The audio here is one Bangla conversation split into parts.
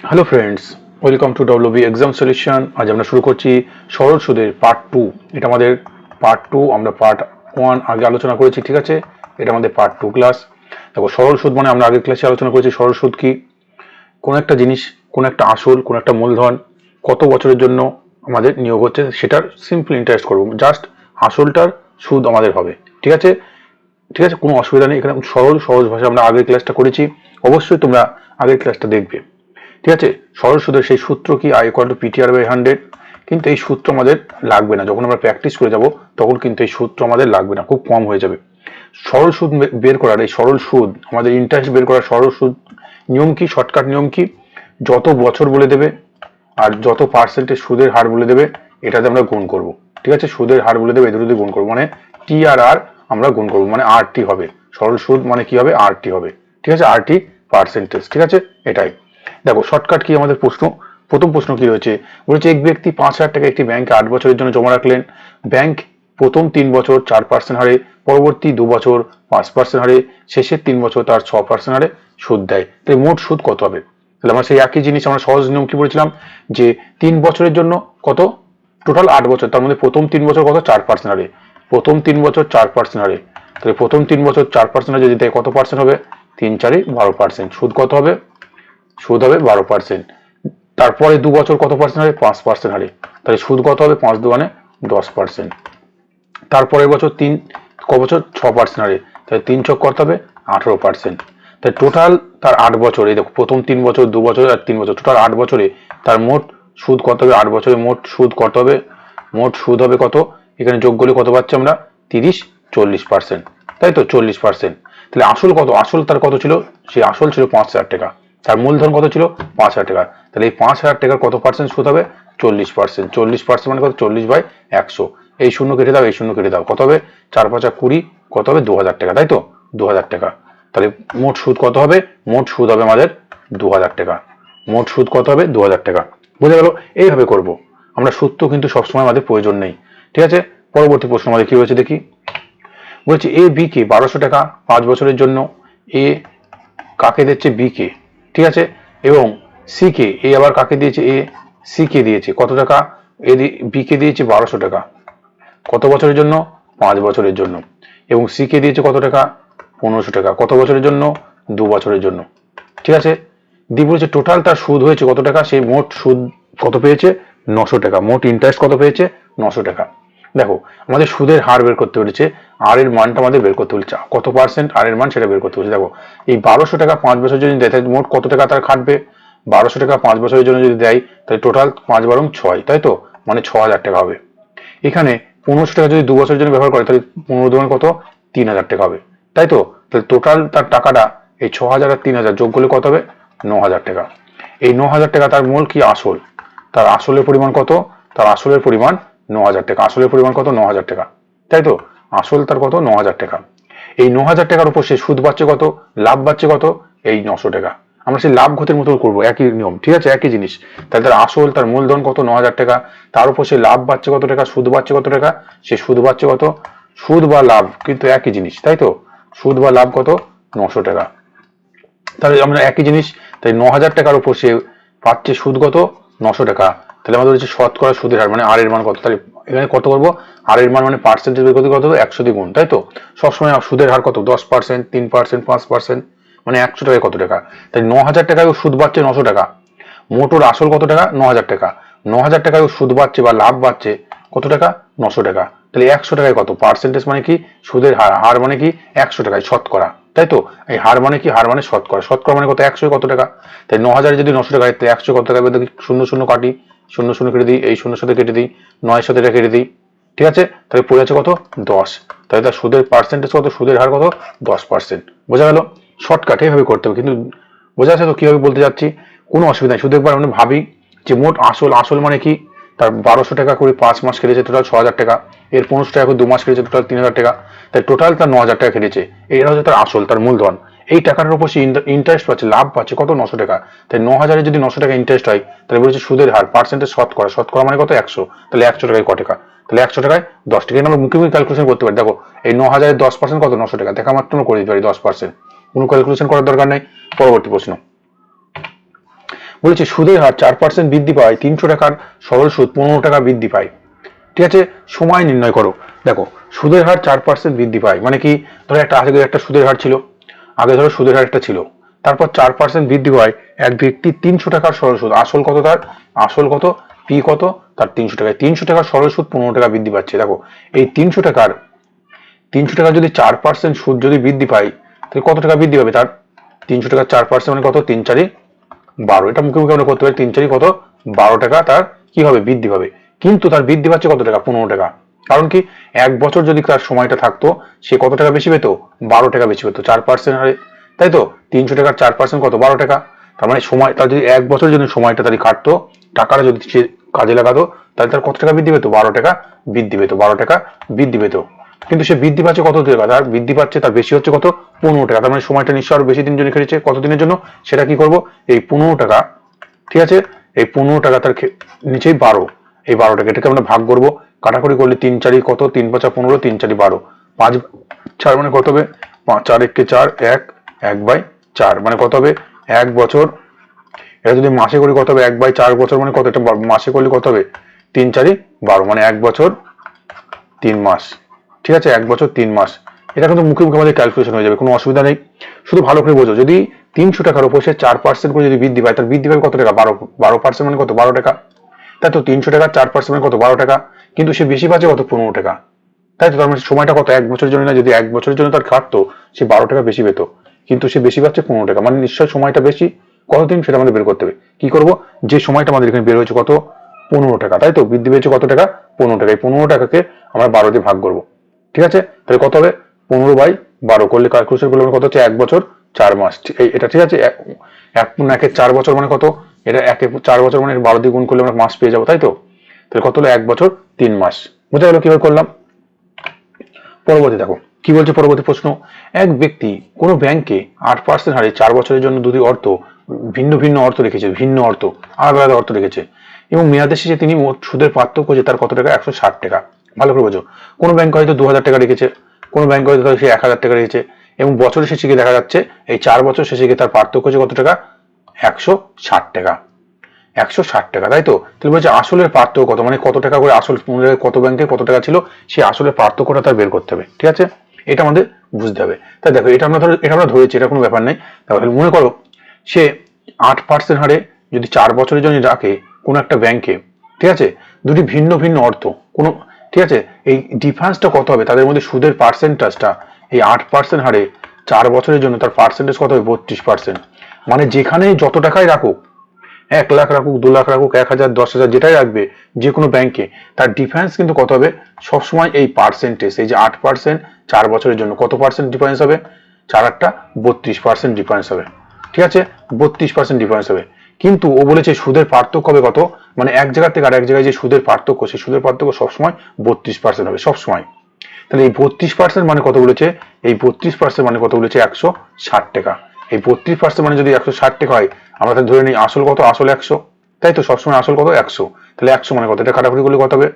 Hello friends, welcome to WB exam solution. আজ আমরা শুরু করছি সরল সুদের পার্ট 2। এটা আমাদের পার্ট 2, আমরা পার্ট 1 আগে আলোচনা করেছি, ঠিক আছে? এটা আমাদের পার্ট 2 ক্লাস। দেখো, সরল সুদ মানে আমরা আগের ক্লাসে আলোচনা করেছি সরল সুদ কি। কোন একটা জিনিস, কোন একটা আসল, কোন একটা মূলধন কত বছরের জন্য আমাদের নিয়োগ হচ্ছে সেটার সিম্পল ইন্টারেস্ট করবো, জাস্ট আসলটার সুদ আমাদের হবে, ঠিক আছে? ঠিক আছে, কোনো অসুবিধা নেই। এখানে সহজ ভাষা আমরা আগের ক্লাসটা করেছি, অবশ্যই তোমরা আগের ক্লাসটা দেখবে, ঠিক আছে? সরল সুদের সেই সূত্র কি, I = PTR/100। কিন্তু এই সূত্র আমাদের লাগবে না, যখন আমরা প্র্যাকটিস করে যাব তখন কিন্তু এই সূত্র আমাদের লাগবে না, খুব কম হয়ে যাবে। সরল সুদ বের করার, এই সরল সুদ আমাদের ইন্টারেস্ট বের করার সরল সুদ নিয়ম কি, শর্টকাট নিয়ম কি, যত বছর বলে দেবে আর যত পার্সেন্টেজ সুদের হার বলে দেবে এটাতে আমরা গুণ করব, ঠিক আছে? সুদের হার বলে দেবে, এদের গুণ করবো, মানে টি আর আর আমরা গুণ করবো, মানে RT হবে। সরল সুদ মানে কি হবে? RT হবে, ঠিক আছে? RT পার্সেন্টেজ, ঠিক আছে? এটাই। দেখো শর্টকাট কি আমাদের প্রশ্ন, প্রথম প্রশ্ন কি রয়েছে, বলেছে এক ব্যক্তি 5,000 টাকা একটি ব্যাংকে 8 বছরের জন্য জমা রাখলেন। ব্যাংক প্রথম 3 বছর 4% হারে, পরবর্তী 2 বছর 5% হারে, শেষের 3 বছর তার 6% হারে সুদ দেয়। তাহলে মোট সুদ কত হবে? তাহলে আমরা সেই একই জিনিস, আমরা সহজ নিয়ম কি বলেছিলাম, যে 3 বছরের জন্য কত, টোটাল 8 বছর, তার মধ্যে প্রথম 3 বছর কত, 4% হারে, প্রথম 3 বছর 4% হারে। তাহলে প্রথম 3 বছর 4% হারে যদি দেয় কত পার্সেন্ট হবে? 3 4 12%। সুদ কত হবে? সুদ হবে 12%। তারপরে 2 বছর কত পার্সেন্ট হারে? 5% হারে। তাহলে সুদ কত হবে? 5 2 10%। তারপরের বছর 3 ক বছর? 6% হারে। তাহলে 3 ছক কত হবে? 18%। তাই টোটাল তার 8 বছর, এই দেখো প্রথম 3 বছর 2 বছর আর 3 বছর, টোটাল 8 বছরে তার মোট সুদ কত হবে? 8 বছরে মোট সুদ কত হবে? মোট সুদ হবে কত? এখানে যোগ করলে কত পাচ্ছি আমরা? 30 40%, তাই তো? 40%। তাহলে আসল কত? আসল তার কত ছিল? সেই আসল ছিল 5,000 টাকা, তার মূলধন কত ছিল? 5,000 টাকা। তাহলে এই 5,000 টাকার কত পার্সেন্ট সুদ হবে? 40%। 40% মানে কত? 40/100। এই শূন্য কেটে দাও, এই শূন্য কেটে দাও, কত হবে? 4 5 20, কত হবে? 2,000 টাকা, তাই তো? 2,000 টাকা। তাহলে মোট সুদ কত হবে? মোট সুদ হবে আমাদের 2,000 টাকা। মোট সুদ কত হবে? 2,000 টাকা। বুঝে গেল? এইভাবে করব আমরা। সূত্র কিন্তু সবসময় আমাদের প্রয়োজন নেই, ঠিক আছে? পরবর্তী প্রশ্ন আমাদের কি রয়েছে দেখি। বলছি এ বি কে 1200 টাকা 5 বছরের জন্য, এ কাকে দিচ্ছে? বি কে, ঠিক আছে? এবং সি কে, এ আবার কাকে দিয়েছে? এ সি কে দিয়েছে কত টাকা? এ বি কে দিয়েছে 1200 টাকা, কত বছরের জন্য? 5 বছরের জন্য। এবং সি কে দিয়েছে কত টাকা? 1500 টাকা, কত বছরের জন্য? 2 বছরের জন্য, ঠিক আছে? দি বলেছে টোটাল তার সুদ হয়েছে কত টাকা? সেই মোট সুদ কত পেয়েছে? 900 টাকা। মোট ইন্টারেস্ট কত পেয়েছে? 900 টাকা। দেখো আমাদের সুদের হার বের করতে বলেছে, আর এর মানটা আমাদের বের করতে বলেছে, কত পার্সেন্ট আর এর মান সেটা বের করতে বলেছে। দেখো এই 1200 টাকা 5 বছরের জন্য দেয়, তাহলে মোট কত টাকা তার খাটবে? 1200 টাকা 5 বছরের জন্য যদি দেয় তাহলে টোটাল 5 বারং 6, তাই তো? মানে 6,000 টাকা হবে। এখানে 1500 টাকা যদি 2 বছরের জন্য ব্যবহার করে তাহলে 15 দুগুণ কত? 3,000 টাকা হবে, তাই তো? তাহলে টোটাল তার টাকাটা এই 6,000 আর 3,000 যোগ করলে কত হবে? 9,000 টাকা। এই 9,000 টাকা তার মূল কি আসল, তার আসলের পরিমাণ কত? তার আসলের পরিমাণ 9,000 টাকা। আসলের পরিমাণ কত? 9,000 টাকা, তাই তো? আসল তার কত? 9,000 টাকা। এই 9,000 টাকার উপর সে সুদ পাচ্ছে কত? লাভ পাচ্ছে কত? এই 900 টাকা। আমরা সেই লাভ ক্ষতির মতো করবো, একই নিয়ম, ঠিক আছে? একই জিনিস। তাহলে তার আসল, তার মূলধন কত? 9,000 টাকা, তার উপর সে লাভ পাচ্ছে কত টাকা? সুদ পাচ্ছে কত টাকা? সে সুদ পাচ্ছে কত? সুদ বা লাভ কিন্তু একই জিনিস, তাই তো? সুদ বা লাভ কত? 900 টাকা। তাহলে আমরা একই জিনিস, তাই 9,000 টাকার উপর সে পাচ্ছে সুদ কত? 900 টাকা। তাহলে আমাদের হচ্ছে শতকরা সুদের হার, মানে আর এর মান কত? তাহলে এখানে কত করবো? আর এর মান মানে পার্সেন্টেজ বের করতে কত হবে? 100 দিয়ে গুণ, তাই তো? সবসময় সুদের হার কত? 10%, 3%, 5%, মানে 100 টাকায় কত টাকা? তাই 9,000 টাকায় সুদ পাচ্ছে 900 টাকা। মোটর আসল কত টাকা? 9,000 টাকা। 9,000 টাকায় সুদ পাচ্ছে বা লাভ পাচ্ছে কত টাকা? 900 টাকা। তাহলে 100 টাকায় কত? পার্সেন্টেজ মানে কি? সুদের হার। হার মানে কি? 100 টাকায় শতকরা, তাই তো? এই হার মানে কি? হার মানে শতকরা। শতকরা মানে কত? 100 কত টাকা? তাই 9,000 যদি 900 টাকা হয় তাহলে 100 কত টাকা? দেখি, শূন্য শূন্য কাটি, শূন্য শূন্য কেটে দিই, এই শূন্য সাথে কেটে দিই, 9 সাথে এটা কেটে দিই, ঠিক আছে? তাহলে পড়ে আছে কত? 10। তাহলে তার সুদের পার্সেন্টেজ কত? সুদের হার কত? 10%। বোঝা গেল? শর্টকাট এইভাবে করতে হবে, কিন্তু বোঝা যাচ্ছে তো কিভাবে বলতে যাচ্ছি? কোনো অসুবিধা নেই। শুধু একবার আমরা ভাবি যে মোট আসল, আসল মানে কি? তার 1200 টাকা করে 5 মাস কেটেছে, টোটাল 6,000 টাকা। এর 1500 টাকা করে 2 মাস কেটেছে, টোটাল 3,000 টাকা। তাই টোটাল তার 9,000 টাকা কেটেছে। এটা হচ্ছে তার আসল, তার মূলধন। এই টাকাটার উপর সে ইন্টারেস্ট পাচ্ছে, লাভ পাচ্ছে কত? 900 টাকা। তাই 9,000-এ যদি 900 টাকা ইন্টারেস্ট হয় তাহলে বলেছে সুদের হার, পার্সেন্টেজ শতকরা। শতকরা মানে কত? 100। তাহলে 100 টাকায় কত টাকা? তাহলে 100 টাকায় 10 টাকা। আমরা মুখে মুখে ক্যালকুলেশন করতে পারি। দেখো এই 9,000-এর 10% কত? 900 টাকা। দেখা মাত্র আমরা করে দিতে পারি 10%, কোনো ক্যালকুলেশন করার দরকার নেই। পরবর্তী প্রশ্ন, বলেছে সুদের হার 4% বৃদ্ধি পায়, 300 টাকার সরল সুদ 15 টাকা বৃদ্ধি পায়। ঠিক আছে, সময় নির্ণয় করো। দেখো সুদের হার 4% বৃদ্ধি পায় মানে কি, ধরো আগে একটা সুদের হার ছিল, আগে ধরো সুদের হার একটা ছিল, তারপর 4% বৃদ্ধি পায়, এক ব্যক্তি 300 টাকার সরল সুদ, আসল কত তার, আসল কত, পি কত তার 300 টাকায়, 300 টাকার সরল সুদ 15 টাকা বৃদ্ধি পাচ্ছে। দেখো এই 300 টাকা যদি 4% সুদ যদি বৃদ্ধি পায়, তাহলে কত টাকা বৃদ্ধি পাবে তার, 300 টাকা 4% মানে কত, 3×4=12। এটা মুখে মুখে আমরা করতে পারি, 3×4 কত, 12 টাকা তার কি হবে, বৃদ্ধি পাবে। কিন্তু তার বৃদ্ধি পাচ্ছে কত টাকা, 15 টাকা। কারণ কি, এক বছর যদি তার সময়টা থাকতো, সে কত টাকা বেশি পেতো, 12 টাকা বেশি পেতো 4% হারে, তাই তো। 300 টাকার 4% কত, 12 টাকা। তার মানে সময়, তার যদি এক বছর যদি সময়টা তার কাটতো, টাকাটা যদি সে কাজে লাগাতো, তাহলে তার কত টাকা বৃদ্ধি পেতো, 12 টাকা বৃদ্ধি পেতো, 12 টাকা বৃদ্ধি পেতো। কিন্তু সে বৃদ্ধি পাচ্ছে কত টাকা, তার বৃদ্ধি পাচ্ছে, তার বেশি হচ্ছে কত, 15 টাকা। তার মানে সময়টা নিশ্চয় আরো বেশি দিন জন্য খেটেছে, কত দিনের জন্য, সেটা কি করব, এই 15 টাকা, ঠিক আছে, এই 15 টাকা তার নিচেই 12, এই 12 টাকা এটাকে আমরা ভাগ করবো, কাটাকুটি করলে 3×4 কত, 3×5 = 15, 3×4 12, 5×4 মানে কত হবে, 4×1 = 4, 1/4 মানে কত হবে, এক বছর। এটা যদি মাসে করি কত হবে, 1/4 বছর মানে কত, এটা মাসে করলে কত হবে, 3×4 12 মানে 1 বছর 3 মাস। ঠিক আছে, 1 বছর 3 মাস। এটা কিন্তু মুখে মুখে আমাদের ক্যালকুলেশন হয়ে যাবে, কোনো অসুবিধা নেই। শুধু ভালো করে বোঝো, যদি 300 টাকার উপর সে 4% করে যদি বৃদ্ধি পায়, তার বৃদ্ধি পাবে কত টাকা, 12% মানে কত, 12 টাকা। তাই তো 300 টাকা 4% মানে কত, 12 টাকা। কিন্তু সে বেশি পাচ্ছে কত, 15 টাকা। তাই তো, তার মানে সময়টা কত, এক বছরের জন্য না, যদি এক বছরের জন্য তার খাটতো, সে 12 টাকা বেশি পেতো, কিন্তু সে বেশি পাচ্ছে 15 টাকা, মানে নিশ্চয় সময়টা বেশি। কতদিন সেটা আমাদের বের করতে হবে। কি করব, যে সময়টা আমাদের এখানে বের হয়েছে কত, 15 টাকা, তাই তো, বৃদ্ধি পেয়েছে কত টাকা, 15 টাকা। এই 15 টাকাকে আমরা 12 দিয়ে ভাগ করবো। ঠিক আছে, তাহলে কত হবে, 15/12 করলে ক্যালকুলেশন করলে কত হচ্ছে, 1 বছর 4 মাস। এটা ঠিক আছে, 1 4 বছর মানে কত, এটা 4 বছর মানে 12 দিয়ে গুণ করলে আমরা মাস পেয়ে যাবো, তাই তো। তাহলে কত হলো, 1 বছর 3 মাস। বুঝা গেল কিভাবে করলাম। পরবর্তী দেখো কি বলছে, পরবর্তী প্রশ্ন, এক ব্যক্তি কোনো ব্যাংকে 8% হারে 4 বছরের জন্য দুটি অর্থ, ভিন্ন ভিন্ন অর্থ রেখেছে, ভিন্ন অর্থ, আলাদা আলাদা অর্থ রেখেছে, এবং মেয়াদের শেষে তিনি মোট সুদের পার্থক্য যে তার কত টাকা, 160 টাকা। ভালো করে বোঝো, কোনো ব্যাংক হয়তো 2000 টাকা রেখেছে, কোনো ব্যাংক হয়তো সে 1000 টাকা রেখেছে, এবং বছরের শেষে গিয়ে দেখা যাচ্ছে এই 4 বছর শেষে গিয়ে তার পার্থক্য হচ্ছে কত টাকা, 160 টাকা। 160 টাকা, তাই তো। তাহলে বলছে আসলের পার্থক্য কত, মানে কত টাকা করে আসল, কত ব্যাংকে কত টাকা ছিল, সেই আসলের পার্থক্যটা তার বের করতে হবে। ঠিক আছে, এটা আমাদের বুঝতে হবে। তাই দেখো, এটা আমরা ধরেছি, এটা কোনো ব্যাপার নেই। তাহলে মনে করো সে 8% হারে যদি 4 বছরের জন্য রাখে কোনো একটা ব্যাংকে, ঠিক আছে, দুটি ভিন্ন ভিন্ন অর্থ কোনো, ঠিক আছে, এই ডিফারেন্সটা কত হবে তাদের মধ্যে, সুদের পার্সেন্টেজটা, এই 8% হারে 4 বছরের জন্য তার পার্সেন্টেজ কত হবে, 32%। মানে যেখানে যত টাকাই রাখুক, 1 লাখ রাখুক, 2 লাখ রাখুক, 1000, 10,000, যেটাই রাখবে যে কোনো ব্যাংকে, তার ডিফারেন্স কিন্তু কত হবে, সবসময় এই পার্সেন্টেজ, এই যে 8% 4 বছরের জন্য কত পার্সেন্ট ডিফারেন্স হবে, 4×8 32% ডিফারেন্স হবে। ঠিক আছে, 32% ডিফারেন্স হবে। কিন্তু ও বলেছে সুদের পার্থক্য হবে কত, মানে এক জায়গা থেকে আর এক জায়গায় যে সুদের পার্থক্য, সেই সুদের পার্থক্য সবসময় 32% হবে, সবসময়। তাহলে এই 32% মানে কত বলেছে, এই 32% মানে কত বলেছে, 160 টাকা। এই 32% মানে যদি 160 টাকা হয়, আমরা তাহলে ধরে নিই আসল কত, আসল 100, তাই তো, সবসময় আসল কত, 100। তাহলে 100 মানে কত, এটা কাটাকুটি করলে কত হবে,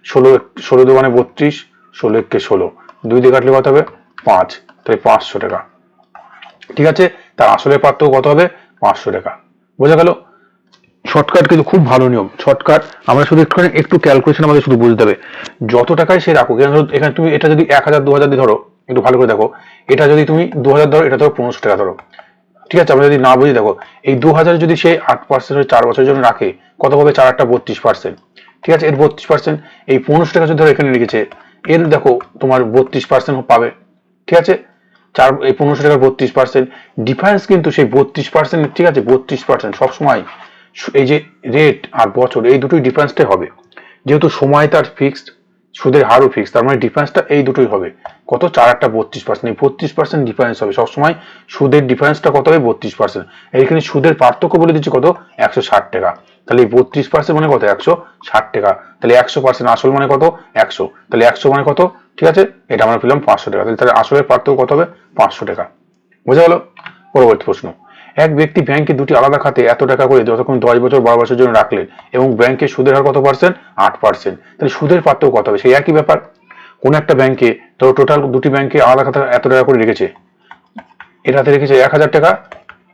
16 2 মানে 32, 16 1 16, 2 দিয়ে কাটলে কত হবে, 5, তাহলে 500 টাকা। ঠিক আছে, তার আসলের পার্থক্য কত হবে, 500 টাকা। বোঝা গেল। শর্টকাট কিন্তু খুব ভালো নিয়ম, শর্টকাট। আমরা শুধু একটু ক্যালকুলেশন আমাদের শুধু বুঝতে হবে, যত টাকায় সে রাখুক। এখানে তুমি এটা যদি 1000 2000 দিয়ে ধরো, একটু ভালো করে দেখো, এটা যদি তুমি 2000 ধরো, এটা ধরো 1500 টাকা ধরো। ঠিক আছে, আমরা যদি না বুঝি, দেখো এই 2000 যদি সে 8% 4 বছরের জন্য রাখে, কত পাবে, 4×8 32%। ঠিক আছে, এর 32%, এই 1500 টাকা যদি ধরো এখানে রেখেছে, এর দেখো তোমার 32% পাবে। ঠিক আছে, এই 1500 টাকার 32% ডিফারেন্স কিন্তু সেই 32%। ঠিক আছে, 32% সবসময় এই যে রেট আর বছর, এই দুটোই ডিফারেন্সটাই হবে। যেহেতু সময় তার ফিক্সড, সুদের হারও ফিক্সড, তার মানে ডিফারেন্সটা এই দুটোই হবে। কত, 4×8 32%, এই 32% ডিফারেন্স হবে সবসময়। সুদের ডিফারেন্সটা কত হবে, 32%। এইখানে সুদের পার্থক্য বলে দিচ্ছি কত, 160 টাকা। তাহলে এই 32% মানে কত, 160 টাকা। তাহলে 100% আসল মানে কত, 100। তাহলে 100 মানে কত, ঠিক আছে, এটা আমরা পেলাম 500 টাকা। তাহলে আসলের পার্থক্য কত হবে, 500 টাকা। বোঝা গেল। পরবর্তী প্রশ্ন, এক ব্যক্তি ব্যাংকে দুটি আলাদা খাতে এত টাকা করে যতক্ষণ 10 বছর 12 বছরের জন্য রাখলেন, এবং ব্যাংকের সুদের হার কত পার্সেন্ট, 8%। তাহলে সুদের পার্থক্য কত হবে, সেই একই ব্যাপার। কোন একটা ব্যাংকে, তো টোটাল দুটি ব্যাংকে আলাদা খাতে এত টাকা করে রেখেছে, এটাতে রেখেছে 1000 টাকা,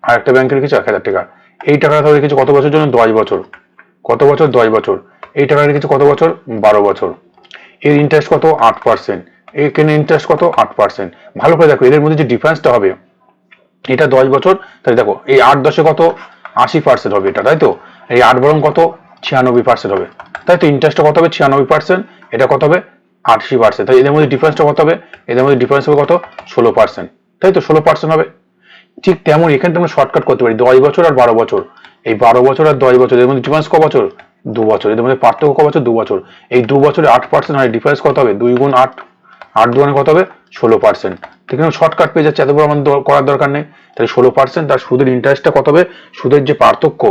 আর একটা ব্যাংকে রেখেছে 1000 টাকা। এই টাকাটা তাহলে রেখেছে কত বছর জন্য? 10 বছর। কত বছর? 10 বছর। এই টাকা রেখেছে কত বছর? 12 বছর। এর ইন্টারেস্ট কত? 8%। এখানে ইন্টারেস্ট কত? 8%। ভালো করে দেখো এদের মধ্যে যে ডিফারেন্সটা হবে, এটা 10 বছর, তাহলে দেখো এই 8-10 কত? 80% হবে এটা, তাই তো? এই 8 বরং কত? 96% হবে, তাই তো? ইন্টারেস্টটা কত হবে? 96%। এটা কত হবে? 80%। তাই এদের মধ্যে ডিফারেন্সটা কত হবে? এদের মধ্যে ডিফারেন্স হবে কত? 16%, তাই তো? 16% হবে। ঠিক তেমন এখানে তোমরা শর্টকাট করতে পারি 10 বছর আর 12 বছর। এই 12 বছর আর 10 বছর এর মধ্যে ডিফারেন্স ক বছর? 2 বছর। এদের মধ্যে পার্থক্য ক বছর? 2 বছর। এই 2 বছরে 8% হয়, ডিফারেন্স কত হবে? 2 গুণ 8, 8 দুগুণে কত হবে? 16%। ঠিক আছে, শর্টকাট পেয়ে যাচ্ছে, এত বড় আমাদের করার দরকার নেই। তাহলে 16%। তার সুদের ইন্টারেস্টটা কত হবে? সুদের যে পার্থক্য,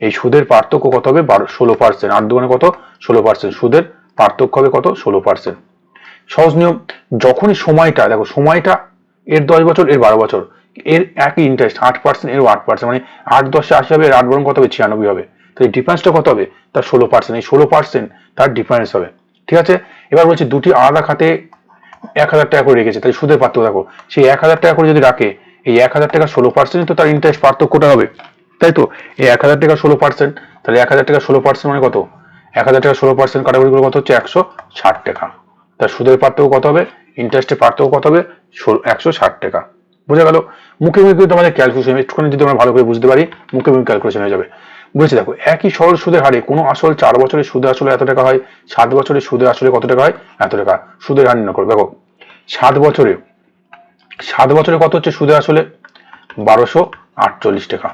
এই সুদের পার্থক্য কত হবে? 16%। 8 দুগুণে কত? 16%। সুদের পার্থক্য হবে কত? 16%। সহজ নিয়ম। যখনই সময়টা দেখো, সময়টা এর 10 বছর, এর 12 বছর, এর একই ইন্টারেস্ট 8%, এরও 8%, মানে 8-10 80 হবে, এর 8 বরং কত হবে? 96 হবে। তো এই ডিফারেন্সটা কত হবে? তার 16%। এই 16% তার ডিফারেন্স হবে। ঠিক আছে, এবার বলছি দুটি আলাদা খাতে 1000 টাকা করে রেখেছে, তাই সুদের পার্থক্য দেখো, সেই 1000 টাকা করে যদি রাখে, এই 1000 টাকা 16% তো তার ইন্টারেস্ট পার্থক্যটা হবে, তাই তো? এই 1000 টাকা 16%, তাহলে 1000 টাকা 16% মানে কত? 1000 টাকা 16% কাটাকুটি করে কত হচ্ছে? 160 টাকা। তার সুদের পার্থক্য কত হবে? ইন্টারেস্টের পার্থক্য কত হবে? 160 টাকা। বুঝে গেল? মুখে মুখে কিন্তু আমাদের ক্যালকুলেশন, একটুখানি যদি আমরা ভালো করে বুঝতে পারি, মুখে মুখে ক্যালকুলেশন হয়ে যাবে। বুঝেছি? দেখো একই সরল সুদের হারে কোনো আসল 4 বছরের সুদে আসলে এত টাকা হয়, 7 বছরের সুদে আসলে কত টাকা হয়? এত টাকা। সুদের হার নির্ণয় করো। দেখো 7 বছরে, 7 বছরে কত হচ্ছে সুদে আসলে? 1248 টাকা।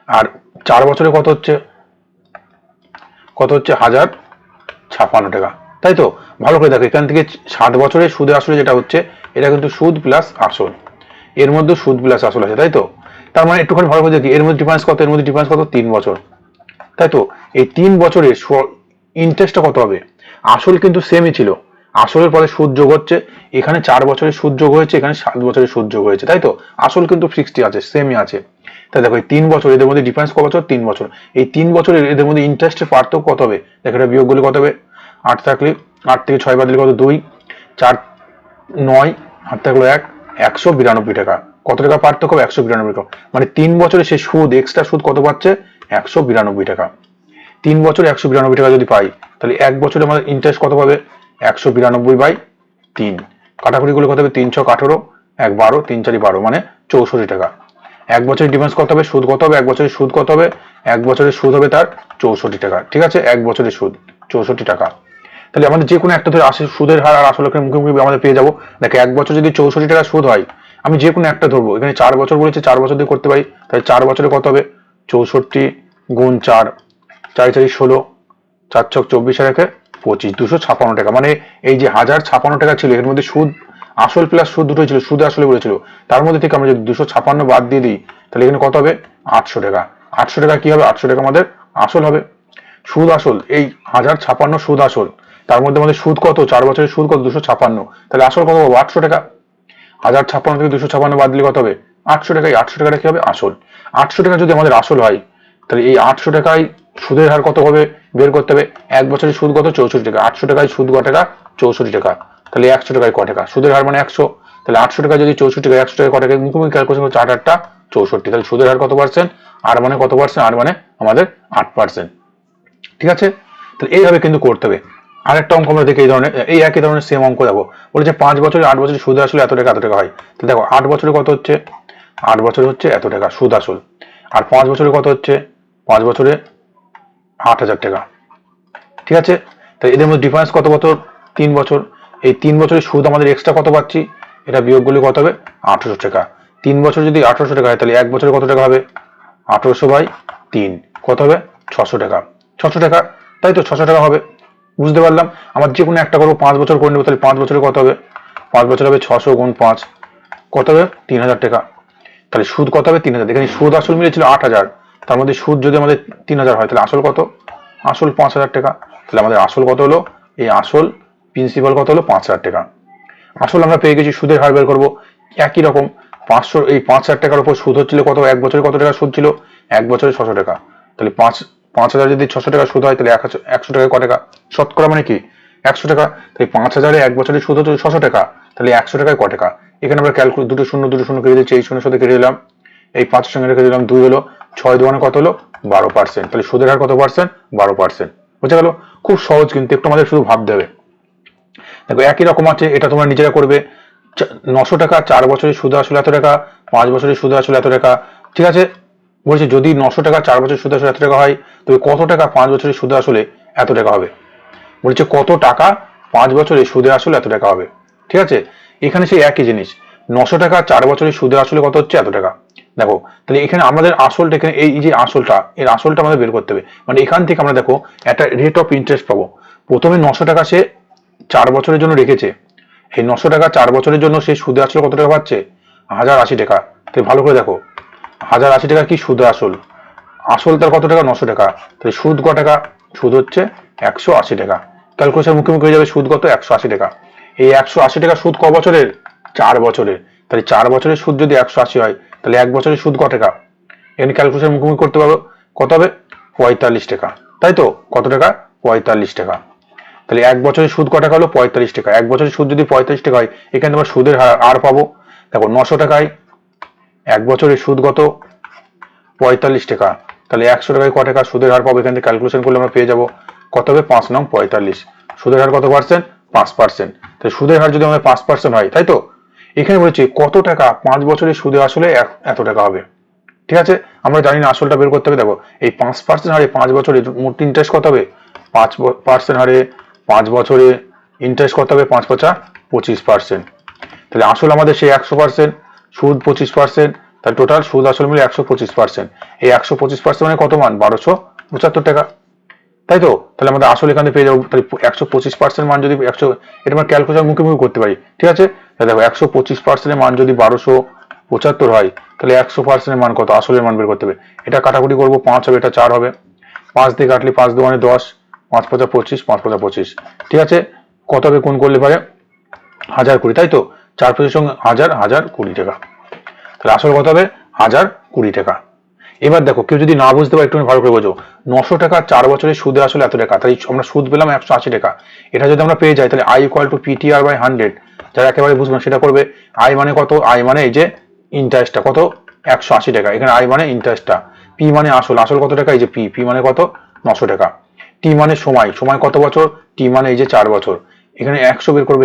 আর 4 বছরে কত হচ্ছে? কত হচ্ছে? 1056 টাকা, তাই তো? ভালো করে দেখো, এখান থেকে 7 বছরের সুদে আসলে যেটা হচ্ছে, এটা কিন্তু সুদ প্লাস আসল, এর মধ্যে সুদ প্লাস আসল আছে, তাই তো? তার মানে একটুখানি ভালো করে দেখি, এর মধ্যে ডিফারেন্স কত? এর মধ্যে ডিফারেন্স কত? 3 বছর, তাই তো? এই 3 বছরের ইন্টারেস্টটা কত হবে? আসল কিন্তু সেমই ছিল, আসলের পরে সুদ যোগ হচ্ছে, এখানে 4 বছরের সুদ যোগ হয়েছে, এখানে 7 বছরের সুদ যোগ হয়েছে, তাই তো? আসল কিন্তু ফিক্সড আছে, সেমই আছে। তাই দেখো এই 3 বছর, এদের মধ্যে ডিফারেন্স কত বছর? 3 বছর। এই 3 বছরের এদের মধ্যে ইন্টারেস্টের পার্থক্য কত হবে? দেখো এটা বিয়োগ করলে কত হবে? 8 থাকলে 8 থেকে 6 বাদ দিলে কত? 2, 4 9, হাত থাকলো 1, 192 টাকা। কত টাকা পার্থক্য হবে? 192 টাকা। মানে 3 বছরে সে সুদ, এক্সট্রা সুদ কত পাচ্ছে? 192 টাকা। 3 বছরে 192 টাকা যদি পাই, তাহলে 1 বছরে আমাদের ইন্টারেস্ট কত পাবে? 192/3। কাটাকুটি করলে কত হবে? 3 6 18, 1 12, 3 4 12, মানে 64 টাকা। 1 বছরের ডিফারেন্স কত হবে? সুদ কত হবে? 1 বছরের সুদ কত হবে? 1 বছরের সুদ হবে তার 64 টাকা। ঠিক আছে, 1 বছরের সুদ 64 টাকা। তাহলে আমাদের যে কোনো একটা ধরে আসে সুদের হার আর আসলের মুখোমুখি আমাদের পেয়ে যাবো। দেখো 1 বছর যদি 64 টাকা সুদ হয়, আমি যে কোনো একটা ধরবো, এখানে 4 বছর বলেছে, 4 বছর দিয়ে করতে পারি। তাহলে 4 বছরে কত হবে? 64 গুণ 4, 4 4 16, 4 6 24 আর 1 25, 256 টাকা। মানে এই যে 1056 টাকা ছিল, এর মধ্যে সুদ, আসল প্লাস সুদ দুটোই ছিল, সুদে আসলে বলেছিল, তার মধ্যে থেকে আমরা যদি 256 বাদ দিয়ে দিই, তাহলে এখানে কত হবে? 800 টাকা। 800 টাকা কি হবে? 800 টাকা আমাদের আসল হবে। সুদ আসল, এই 1056 সুদ আসল, তার মধ্যে আমাদের সুদ কত? 4 বছরের সুদ কত? 256, তাহলে আসল কত পাবো? 800 টাকা। 1056 থেকে 256 বাদ দিলে কত হবে? 800 টাকা। এই 800 টাকাটা কি হবে? আসল। 800 টাকা যদি আমাদের আসল হয়, তাহলে এই 800 টাকায় সুদের হার কত হবে বের করতে হবে। 1 বছরের সুদ কত? 64 টাকা। 800 টাকায় সুদ কত টাকা? 64 টাকা। তাহলে 100 টাকায় ক টাকা? সুদের হার মানে 100। তাহলে 800 টাকা যদি 64 টাকা, 100 টাকা ক টাকা? মুখোমুখি ক্যালকুলেশন করছে, 8 8টা 64। তাহলে সুদের হার কত পার্সেন্ট? আর মানে কত পার্সেন্ট? আর মানে আমাদের 8%। ঠিক আছে, তাহলে এইভাবে কিন্তু করতে হবে। আরেকটা অঙ্ক আমরা দেখি এই ধরনের, এই একই ধরনের সেম অঙ্ক দেখো, বলেছে 5 বছরে 8 বছরের সুদ আসলে এত টাকা, এত টাকা হয়। তাহলে দেখো 8 বছরে কত হচ্ছে? 8 বছরে হচ্ছে এত টাকা সুদ আসল। আর 5 বছরে কত হচ্ছে? 5 বছরে 8000 টাকা। ঠিক আছে, তাই এদের মধ্যে ডিফারেন্স কত বছর? 3 বছর। এই 3 বছরের সুদ আমাদের এক্সট্রা কত পাচ্ছি? এটা বিয়োগ করলে কত হবে? 1800 টাকা। 3 বছর যদি 1800 টাকা হয়, তাহলে 1 বছরে কত টাকা হবে? 1800/3 কত হবে? 600 টাকা। 600 টাকা, তাই তো? 600 টাকা হবে। বুঝতে পারলাম। আমার যে কোনো একটা করবো, 5 বছর করে নেবো, তাহলে 5 বছরে কত হবে? 5 বছর হবে 600 গুণ 5, কত হবে? 3000 টাকা। তাহলে সুদ কত হবে? 3000। এখানে সুদ আসল মিলেছিল 8000, তার মধ্যে সুদ যদি আমাদের 3000 হয়, তাহলে আসল কত? আসল 5000 টাকা। তাহলে আমাদের আসল কত হলো? এই আসল প্রিন্সিপাল কত হলো? 5000 টাকা। আসল আমরা পেয়ে গেছি। সুদের হার বের করবো একই রকম। 500, এই 5000 টাকার উপর সুদ হচ্ছিল কত? 1 বছরে কত টাকা সুদ ছিল? 1 বছরে 600 টাকা। তাহলে 5000 যদি 600 টাকা সুদ হয়, তাহলে 100 টাকায় ক টাকা? শতকরা মানে কি? 100 টাকা। তাই 5000-এ 1 বছরের সুদ হচ্ছে 600 টাকা, তাহলে 100 টাকায় ক টাকা? এখানে আমরা ক্যালকুলেট, দুটো শূন্য কেটে দিচ্ছি, এই শূন্যের সাথে কেটে দিলাম, এই 5 সঙ্গে রেখে দিলাম 2 হলো, 6 দোকানে কত হলো 12%। তাহলে সুদের হার কত পার্সেন্ট? 12%। বুঝে গেল? খুব সহজ, কিন্তু একটু আমাদের শুধু ভাবতে হবে। দেখো একই রকম আছে, এটা তোমরা নিজেরা করবে। 900 টাকা 4 বছরের সুদে আসলে এত টাকা, 5 বছরের সুদে আসলে এত টাকা। ঠিক আছে, বলছি যদি 900 টাকা 4 বছরের সুদে আসলে এত টাকা হয়, তবে কত টাকা 5 বছরের সুদে আসলে এত টাকা হবে? বলছে কত টাকা 5 বছরের সুদে আসলে এত টাকা হবে। ঠিক আছে, এখানে সেই একই জিনিস, 900 টাকা 4 বছরের সুদে আসলে কত হচ্ছে? এত টাকা। দেখো তাহলে এখানে আমাদের আসলটা, এখানে এই যে আসলটা, এর আসলটা আমাদের বের করতে হবে। মানে এখান থেকে আমরা দেখো একটা রেট অফ ইন্টারেস্ট পাবো। প্রথমে 900 টাকা সে 4 বছরের জন্য রেখেছে, এই 900 টাকা 4 বছরের জন্য সে সুদে আসলে কত টাকা পাচ্ছে? 1080 টাকা। তাই ভালো করে দেখো, 1080 টাকা কি সুদে আসল? আসল তার কত টাকা? 900 টাকা। তাহলে সুদ ক টাকা? সুদ হচ্ছে 180 টাকা। ক্যালকুলেশন মুখে মুখে হয়ে যাবে, সুদ কত? 180 টাকা। এই 180 টাকা সুদ ক বছরের? 4 বছরের। তাহলে 4 বছরের সুদ যদি 180 হয়, তাহলে 1 বছরের সুদ ক টাকা? এখানে ক্যালকুলেশন মুখোমুখি করতে পারবো, কত হবে? 45 টাকা। তাই তো, কত টাকা? 45 টাকা। তাহলে 1 বছরের সুদ ক টাকা হলো? 45 টাকা। 1 বছরের সুদ যদি 45 টাকা হয়, এখানে তোমার সুদের হার পাবো। দেখো 900 টাকায় 1 বছরের সুদ কত? 45 টাকা। তাহলে 100 টাকায় ক টাকা সুদের হার পাবো? এখান থেকে ক্যালকুলেশন করলে আমরা পেয়ে যাবো কত হবে? 5 নং 45। সুদের হার কত পার্সেন্ট? 5%। তাহলে সুদের হার যদি আমাদের 5% হয়, তাই তো, এখানে বলেছি কত টাকা 5 বছরের সুদে আসলে এত টাকা হবে। ঠিক আছে, আমরা জানি না, আসলটা বের করতে হবে। দেখো এই 5% হারে 5 বছরে মোট ইন্টারেস্ট কত হবে? 5% হারে 5 বছরে ইন্টারেস্ট কত হবে? 5 5 25%। তাহলে আসল আমাদের সেই 100%, সুদ 25%, তাহলে টোটাল সুদ আসল মিলে 125%। এই 125% মানে কত মান? 1275 টাকা। তাই তো, তাহলে আমাদের আসল এখানে পেয়ে যাবো। তাহলে 125% মান যদি 100, এটা আমরা ক্যালকুলেশন মুখে মুখে করতে পারি। ঠিক আছে, তাহলে দেখো 125% মান যদি 1275 হয়, তাহলে 100% মান কত? আসলের মান বের করতে হবে। এটা কাটাকুটি করবো, 5 হবে, এটা 4 হবে। 5 দিয়ে কাটলে 5 দুগুণে 10, 5 5 25, 5 5 25। ঠিক আছে, কত হবে কোন করলে পারে? 1020। তাই তো, 4 5 সঙ্গে 1000, 1020 টাকা। তাহলে আসল কত হবে? 1020 টাকা। এবার দেখো কেউ যদি না বুঝতে পারে, একটু ভালো করে বোঝো। 900 টাকা 4 বছরের সুদে আসলে এত টাকা, তাই আমরা সুদ পেলাম 180 টাকা। এটা যদি আমরা পেয়ে যাই, তাহলে I equal to PTR by 100। যারা একেবারে বুঝবেন সেটা করবে। আই মানে কত? আই মানে এই যে ইন্টারেস্টটা কত? 180 টাকা। এখানে আই মানে ইন্টারেস্টটা, পি মানে আসল, আসল কত টাকা? এই যে পি মানে কত? 900 টাকা। টি মানে সময়, সময় কত বছর? টি মানে এই যে 4 বছর। এখানে 100 বের করবে,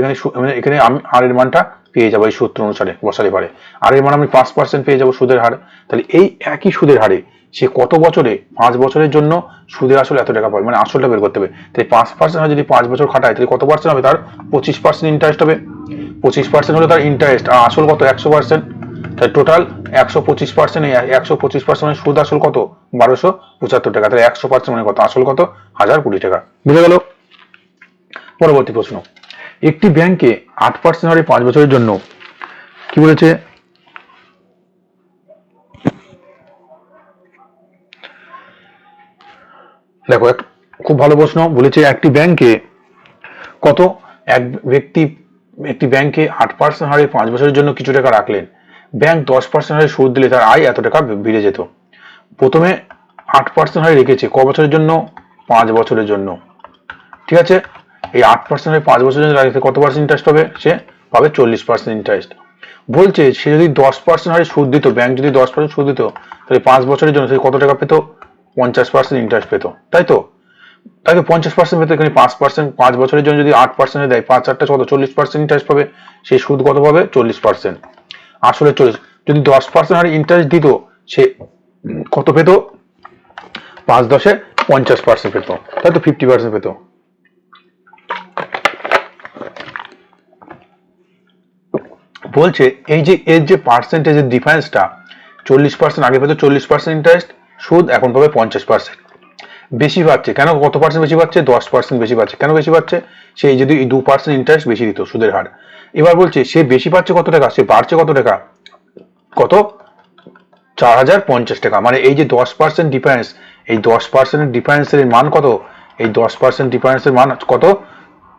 এখানে আমি আর এর মানটা পেয়ে যাবো এই সূত্র অনুসারে বসালে পারে। আর এর মান আমি 5% পেয়ে যাবো সুদের হার। তাহলে এই একই সুদের হারে সে কত বছরে? 5 বছরের জন্য সুদে আসলে এত টাকা পাবে, মানে আসলটা বের করতে হবে। তাই 5% যদি 5 বছর খাটায়, তাহলে কত পার্সেন্ট হবে? তার 25% ইন্টারেস্ট হবে। 25% হলে তার ইন্টারেস্ট, আর আসল কত? 100%। তাই টোটাল 125%, 125% মানে সুদ আসল কত? 1275 টাকা। তাহলে 100% মানে কত? আসল কত? 1020 টাকা। বুঝে গেল? পরবর্তী প্রশ্ন, একটি ব্যাংকে 8% হারে 5 বছরের জন্য কি বলেছে? দেখো খুব ভালো প্রশ্ন। বলেছে একটি ব্যাংকে কত? একটি ব্যাংকে 8% হারে 5 বছরের জন্য কিছু টাকা রাখলেন। ব্যাংক 10% হারে সুদ দিলে তার আয় এত টাকা বেড়ে যেত। প্রথমে 8% হারে রেখেছে, ক বছরের জন্য? 5 বছরের জন্য। ঠিক আছে, এই 8% হারে 5 বছরের জন্য রাখতে কত পার্সেন্ট ইন্টারেস্ট পাবে? সে পাবে 40% ইন্টারেস্ট। বলছে সে যদি 10% হারে সুদ দিত, ব্যাংক যদি 10% সুদ দিত, তাহলে 5 বছরের জন্য সে কত টাকা পেত? 50% ইন্টারেস্ট পেত। তাই তো, 50% পেত। এখানে 5%, 5 বছরের জন্য যদি 8% দেয়, 5 8 কত? 40% ইন্টারেস্ট পাবে। সেই সুদ কত পাবে? 40%। আসলে 40। যদি 10% হারে ইন্টারেস্ট দিত, সে কত পেত? 5 10 50% পেত। তাই তো, 50% পেত। বলছে এই যে এর যে পার্সেন্টেজের ডিফারেন্সটা, 40% আগে পেতো 40% ইন্টারেস্ট সুদ, এখন পাবে 50%। বেশি পাচ্ছে কেন? কত পার্সেন্ট বেশি পাচ্ছে? 10% বেশি পাচ্ছে। কেন বেশি পাচ্ছে? সেই যদি 2% ইন্টারেস্ট বেশি দিত সুদের হার। এবার বলছে সে বেশি পাচ্ছে কত টাকা? সে বাড়ছে কত টাকা? কত? 4050 টাকা। মানে এই যে 10% ডিফারেন্স, এই 10% ডিফারেন্সের মান কত? এই 10% ডিফারেন্সের মান কত?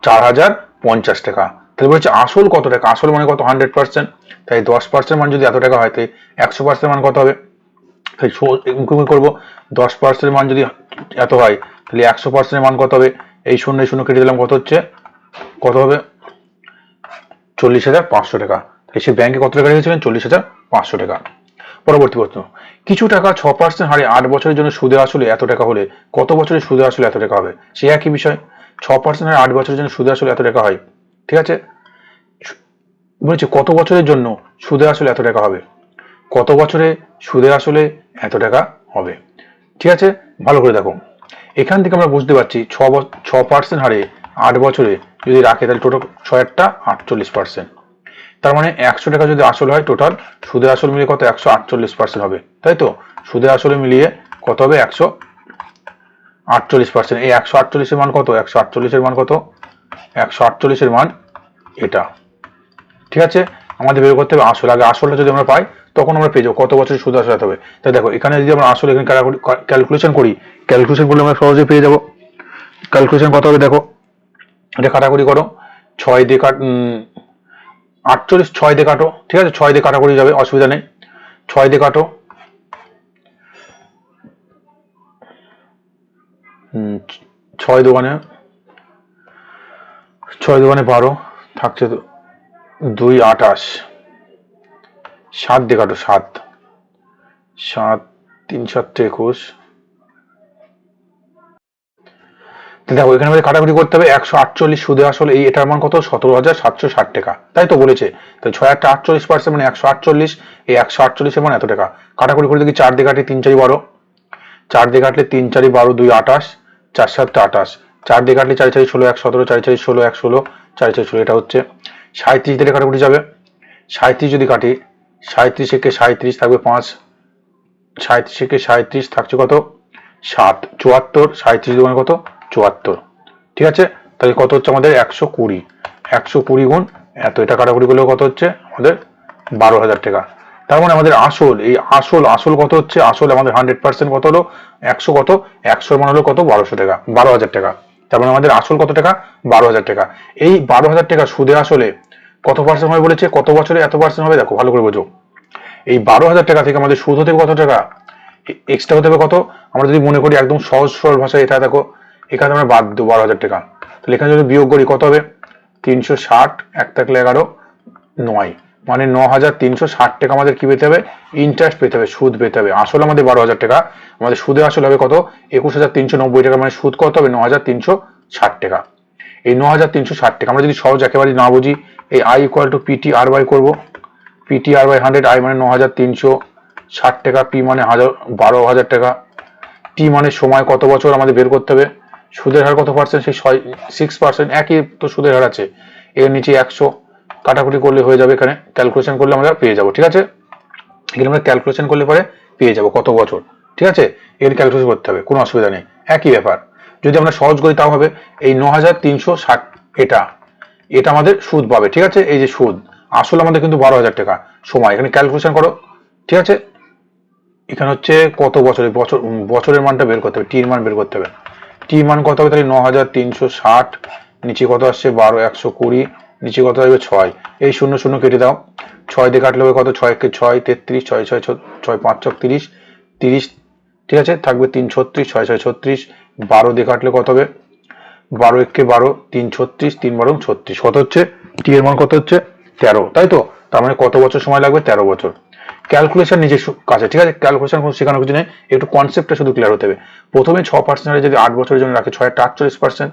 4050 টাকা। তাহলে বলছে আসল কত টাকা? আসল মানে কত? 100%। তাই 10% মান যদি এত টাকা হয়, তাই 100% মান কত হবে? তাই করবো, 10% মান যদি এত হয়, তাহলে 100% মান কত হবে? এই শূন্য শূন্য কেটে দিলাম, কত হচ্ছে? কত হবে? 40,500 টাকা। তাই সে ব্যাংকে কত টাকা রেখেছিলেন? 40,500 টাকা। পরবর্তী প্রশ্ন, কিছু টাকা 6% হারে 8 বছরের জন্য সুদে আসলে এত টাকা হলে কত বছরের সুদে আসলে এত টাকা হবে? সে একই বিষয়, 6% হারে 8 বছরের জন্য সুদে আসলে এত টাকা হয়। ঠিক আছে, বলছি কত বছরের জন্য সুদে আসলে এত টাকা হবে, কত বছরে সুদে আসলে এত টাকা হবে। ঠিক আছে, ভালো করে দেখো, এখান থেকে আমরা বুঝতে পারছি 6% হারে 8 বছরে যদি রাখে তাহলে টোটাল 6 48%। তার মানে 100 টাকা যদি আসল হয়, টোটাল সুদে আসল মিলিয়ে কত 148% হবে, তাই তো? সুদে আসলে মিলিয়ে কত হবে 148%। এই 148-এর মান কত, 148-এর মান কত, 148-এর মান এটা। ঠিক আছে, আমাদের বের করতে হবে আসল। আগে আসলটা যদি আমরা পাই তখন আমরা পেয়ে যাবো কত বছরের সুদ আসলে হবে। তাই দেখো এখানে যদি আমরা আসল এখানে ক্যালকুলেশন করি, ক্যালকুলেশন করলে আমরা সহজে পেয়ে যাবো। ক্যালকুলেশন কত হবে দেখো, এটা কাটাকুটি করো, 6 দিয়ে 48, 6 দিয়ে কাটো। ঠিক আছে, 6 দিয়ে কাটাকুটি যাবে, অসুবিধা নেই, 6 দিয়ে কাটো। 6 দোকানে 12 থাকছে 2 28, 7 দিয়ে কাটো, 7 3 7 21। দেখো এখানে আমাদের কাটাকুটি করতে হবে, 148 সুদে আসলে এই এটার মান কত 17,760 টাকা, তাই তো বলেছে। তো 6 মানে 148, এই 148-এর মান এত টাকা। কাটাকুটি করে দেখি, 4 দিয়ে কাটি 3 4 12, 4 দিয়ে কাটলে 3 4 12, 2 28, 4 7 28, 4 দিয়ে কাটলে 4 4 16, 1 17, 4 4 16, 1 16, 4 4 16, এটা হচ্ছে 37 দিয়ে কাটাকুটি যাবে। 37 যদি কাটি, 37 থেকে 37 থাকবে 5, 37 থেকে 37 থাকছে কত 7, 74, 37 দোকানে কত 74। ঠিক আছে, তাহলে কত হচ্ছে আমাদের 120, 120 গুণ এত, এটা কাটাকুটি করলেও কত হচ্ছে আমাদের 12,000 টাকা। তার মানে আমাদের আসল, এই আসল কত হচ্ছে, আসল আমাদের 100% কত হলো 100, কত 100 মান হলো কত 1200 টাকা, 12,000 টাকা। তার মানে আমাদের আসল কত টাকা 12,000 টাকা। এই 12,000 টাকা সুদে আসলে কত পার্সেন্ট হবে বলেছে, কত বছরে এত পার্সেন্ট হবে, দেখো ভালো করে বোঝো। এই 12,000 টাকা থেকে আমাদের সুদ হতে হবে কত টাকা, এক্সট্রা হতে হবে কত। আমরা যদি মনে করি একদম সহজ সরল ভাষায়, এটা দেখো এখানে আমরা বাদ দেবো 12,000 টাকা, তাহলে এখানে যদি বিয়োগ করি কত হবে 360, 1 থাকলে 11, 9, মানে 9,360 টাকা আমাদের কি পেতে হবে, ইন্টারেস্ট পেতে হবে, সুদ পেতে হবে। আসল আমাদের 12,000 টাকা, আমাদের সুদে আসল হবে কত 21,390 টাকা, মানে সুদ কত হবে 9,360 টাকা। এই 9,360 টাকা আমরা যদি সহজ একেবারে না বুঝি, এই I equal to PT R by করবো, পিটি আর বাই 100, আই মানে 9,360 টাকা, পি মানে 12,000 টাকা, টি মানে সময় কত বছর আমাদের বের করতে হবে, সুদের হার কত পার্সেন্ট, সেই 6%, একই তো সুদের হার আছে, এর নিচে 100, কাটাকুটি করলে হয়ে যাবে, এখানে ক্যালকুলেশন করলে আমরা পেয়ে যাবো। ঠিক আছে, এখানে আমরা ক্যালকুলেশন করলে পরে পেয়ে যাবো কত বছর। ঠিক আছে, এর ক্যালকুলেশন করতে হবে, কোনো অসুবিধা নেই, একই ব্যাপার। যদি আমরা সহজ করি তাও হবে এই 9,360, এটা আমাদের সুদ পাবে। ঠিক আছে, এই যে সুদ, আসল আমাদের কিন্তু 12,000 টাকা, সময় এখানে ক্যালকুলেশন করো। ঠিক আছে, এখানে হচ্ছে কত বছরের বছরের মানটা বের করতে হবে, টির মান বের করতে হবে। টি মান কত হবে তাহলে 9,360, নিচে কত আসছে 12, 120, নিচে কত আসবে 6, এই 0 0 কেটে দাও, 6 দিয়ে কাটলে হবে কত 6 কে 6 33, 6 6 6 5 30, 30। ঠিক আছে, থাকবে 3 36, 6 6 36, 12 দিয়ে কাটলে কত হবে 12 1 12, 3 36, 3 12 36, কত হচ্ছে টি এর মান কত হচ্ছে 13, তাই তো? তার মানে কত বছর সময় লাগবে 13 বছর। ক্যালকুলেশন নিজের কাছে, ঠিক আছে, ক্যালকুলেশন শেখানো কিছু নেই, একটু কনসেপ্টটা শুধু ক্লিয়ার হতে হবে। প্রথমে 6% যদি 8 বছরের জন্য রাখে 6 48%,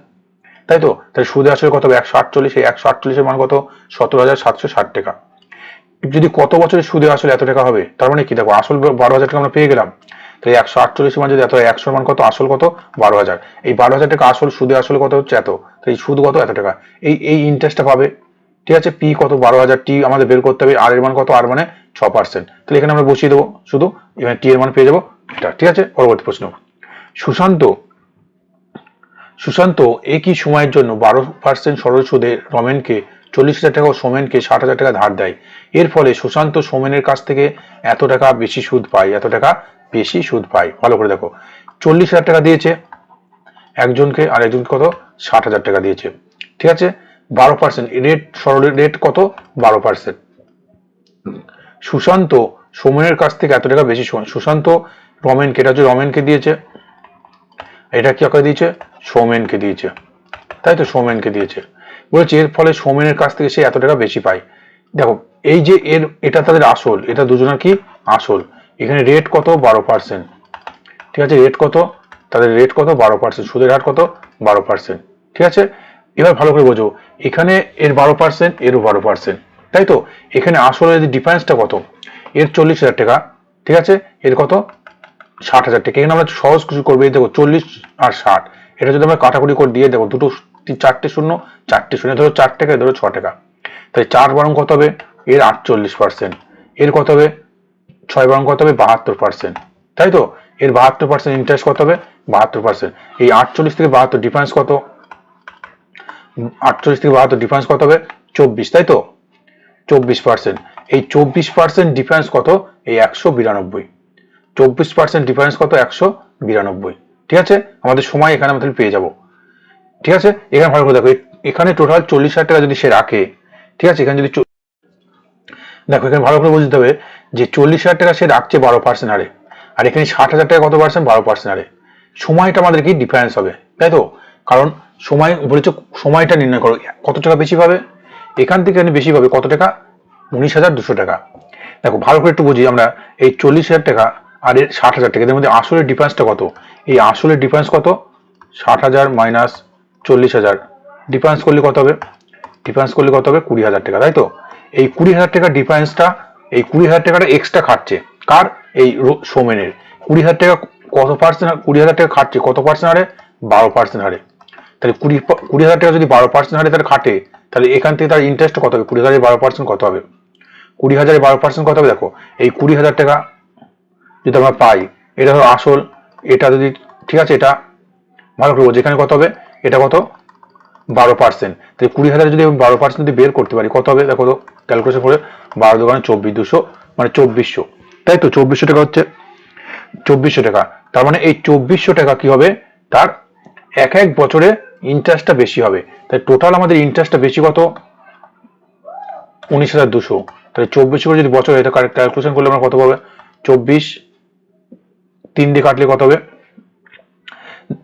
তাই তো? তাহলে সুদে আসলে কত হবে 148, এই 148-এর মান কত 17,760 টাকা। যদি কত বছরের সুদে আসলে এত টাকা হবে, তার মানে কি দেখো আসল 12,000 টাকা আমরা পেয়ে গেলাম, তাহলে 148-এর মান যদি এত হয়, 100-এর মান কত, আসল কত 12,000, এই 12,000 টাকা আসল, সুদে আসলে কত হচ্ছে এত, তাই সুদ কত এত টাকা, এই ইন্টারেস্টটা পাবে। ঠিক আছে, পি কত 12,000, টি আমাদের বের করতে হবে, আর এর মান কত, আর মানে 6%, তাহলে এখানে আমরা বসিয়ে দেবো শুধু, এখানে টি এর মান পেয়ে যাবো এটা। ঠিক আছে, পরবর্তী প্রশ্ন, সুশান্ত একই সময়ের জন্য 12% সরল সুদে রমেনকে 40,000 টাকা ও সোমেনকে 60,000 টাকা ধার দেয়। এর ফলে সুশান্ত সোমেনের কাছ থেকে এত টাকা বেশি সুদ পায়, এত টাকা বেশি সুদ পায়। ভালো করে দেখো, 40,000 টাকা দিয়েছে একজনকে, আর একজনকে কত 60,000 টাকা দিয়েছে। ঠিক আছে, 12% রেট, সরলের রেট কত 12%। সুশান্ত সোমেনের কাছ থেকে এত টাকা বেশি, সুশান্ত রমেনকে, এটা হচ্ছে রমেনকে দিয়েছে, এটা কি আকারে দিয়েছে সোমেনকে দিয়েছে, তাই তো সোমেনকে দিয়েছে। বলেছে এর ফলে সোমেনের কাছ থেকে সে এত টাকা বেশি পায়। দেখো এই যে এটা তাদের আসল, এটা দুজনের কি আসল, এখানে রেট কত 12%, ঠিক আছে, রেট কত, তাদের রেট কত 12%, সুদের হার কত 12%, ঠিক আছে। এবার ভালো করে বোঝো, এখানে এর 12%, এরও 12%, তাই তো। এখানে আসলে ডিফারেন্সটা কত, এর 40,000 টাকা, ঠিক আছে, এর কত 60,000 টাকা। এখানে আমরা সহজ কিছু করবো, এই দেখো 40 আর 60, এটা যদি আমরা কাটাকুটি করে দিয়ে দেখো, দুটো 4টে শূন্য 4টে শূন্য, ধরো 4 টাকা, ধরো 6 টাকা, তাই 4 বরং কত হবে, এর 48%, এর কত হবে 6 বরং কত হবে 72%, তাই তো। এর 72% ইন্টারেস্ট কত হবে 72%। এই 48 থেকে 72 ডিফারেন্স কত, 48 থেকে 72 ডিফারেন্স কত হবে 24, তাই তো 24%। এই 24% ডিফারেন্স কত, এই 192, 24% ডিফারেন্স কত 192, ঠিক আছে। আমাদের সময় এখানে আমরা পেয়ে যাব, ঠিক আছে। এখানে ভালো করে দেখো, এখানে টোটাল 40,000 টাকা যদি সে রাখে, ঠিক আছে, এখানে যদি দেখো, এখানে ভালো করে বুঝতে হবে যে 40,000 টাকা সে রাখছে 12% হারে, আর এখানে 60,000 টাকা কত পার্সেন্ট 12% হারে। সময়টা আমাদের কি ডিফারেন্স হবে, তাই তো, কারণ সময় বলেছে সময়টা নির্ণয় করো, কত টাকা বেশি পাবে, এখান থেকে বেশি পাবে কত টাকা 19,200 টাকা। দেখো ভালো করে একটু বুঝি আমরা, এই 40,000 টাকা আর এর 60,000 টাকা, এদের মধ্যে আসলের ডিফারেন্সটা কত, এই আসলের ডিফারেন্স কত 60,000 মাইনাস 40,000, ডিফারেন্স করলে কত হবে, ডিফারেন্স করলে কত হবে 20,000 টাকা, তাই তো। এই 20,000 টাকা ডিফারেন্সটা, এই 20,000 টাকাটা এক্সট্রা খাটছে কার, এই সোমেনের। 20,000 টাকা কত পার্সেন্ট, 20,000 টাকা খাটছে কত পার্সেন্ট হারে 12% হারে। তাহলে 20,000 টাকা যদি 12% হারে তার খাটে, তাহলে এখান থেকে তার ইন্টারেস্ট কত হবে, 20,000 12% কত হবে, 20,000 12% কত হবে, দেখো এই 20,000 টাকা যদি আমরা পাই, এটা হলো আসল, এটা যদি, ঠিক আছে, এটা ভালো করে বোঝো, এখানে কত হবে, এটা কত 12%, তাহলে 20,000 যদি 12% যদি বের করতে পারি কত হবে, দেখো তো ক্যালকুলেশন করে, 12 দোকানে 24,200, মানে 2400, তাই তো 2400 টাকা হচ্ছে 2400 টাকা। তার মানে এই 2400 টাকা কি হবে, তার এক এক বছরে ইন্টারেস্টটা বেশি হবে, তাই টোটাল আমাদের ইন্টারেস্টটা বেশি কত 19,200। তাহলে 24 করে যদি বছর হয়, ক্যালকুলেশন করলে আমরা কত পাবে, 24 3 দিয়ে কাটলে কত হবে,